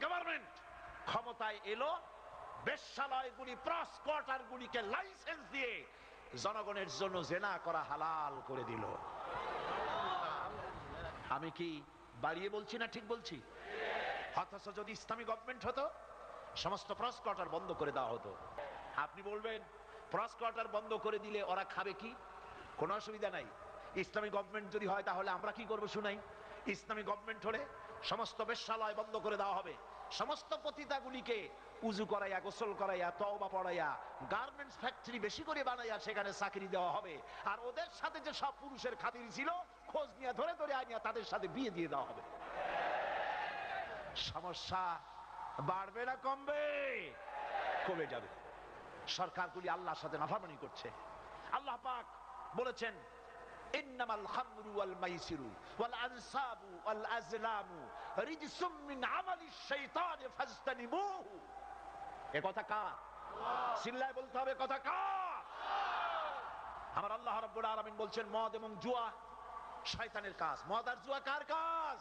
Government ক্ষমতায় এলো, বেশ্যালয়গুলি, প্রস কোয়ার্টারগুলিকে licence দিয়ে জনগণের জন্য জেনা করা হালাল করে দিল। আমি কি বাড়িয়ে বলছি না ঠিক বলছি? অথচ যদি ইসলামী গভর্নমেন্ট হতো, সমস্ত প্রস কোয়ার্টার বন্ধ করে দেওয়া হতো। আপনি বলবেন প্রস কোয়ার্টার বন্ধ করে দিলে ওরা খাবে কি? কোনো অসুবিধা নাই। ইসলামী গভর্নমেন্ট যদি হয় তাহলে আমরা কি করবো শুনাই। ইসলামী গভর্নমেন্ট হলে সমস্ত বেশ্যালয় বন্ধ করে দেওয়া হবে, সমস্ত পতিতাগুলিকে উজু করাইয়া, গোসল করাইয়া, তওবা পড়াইয়া, গার্মেন্টস ফ্যাক্টরি বেশি করে বানাইয়া সেখানে চাকরি দেওয়া হবে। আর ওদের সাথে যে সব পুরুষের খাতির ছিল, খোঁজ নিয়ে ধরে ধরে আনিয়া তাদের সাথে বিয়ে দিয়ে দেওয়া হবে। সমস্যা বাড়বে না কমবে? কমে যাবে। সরকারগুলি আল্লাহর সাথে নাফরমানি করছে। আল্লাহ পাক বলেছেন, ইন্নামাল খামরু ওয়াল মাইসিরু ওয়াল আনসাবু ওয়াল আজলামু রিজসুম মিন আমালিশ শাইতানি ফাজতানিবুহু। এ কথা কার? চিল্লায় বলতে হবে, কথা কার? আমার আল্লাহ রাব্বুল আলামিন বলছেন, মদ এবং জুয়া শয়তানের কাজ। মদ আর জুয়া কার কাজ?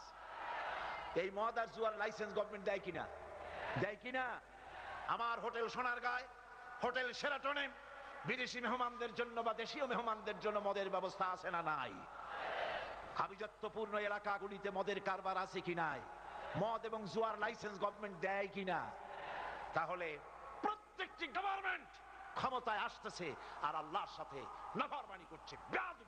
এই মদ আর জুয়ার লাইসেন্স গভর্নমেন্ট দেয় কিনা? দেয় কিনা? আমার হোটেল সোনারগাঁয়, হোটেল শেরাটনে বিদেশি মেহমানদের জন্য বা দেশীয় মেহমানদের জন্য মদের ব্যবস্থা আছে না নাই? আভিজাত্যপূর্ণ এলাকাগুলিতে মদের কারবার আছে কি নাই? মদ এবং জুয়ার লাইসেন্স গভর্নমেন্ট দেয় কিনা? তাহলে প্রত্যেকটি গভর্নমেন্ট ক্ষমতায় আসতেছে আর আল্লাহর সাথে নাফরমানি করছে, বেয়াদবি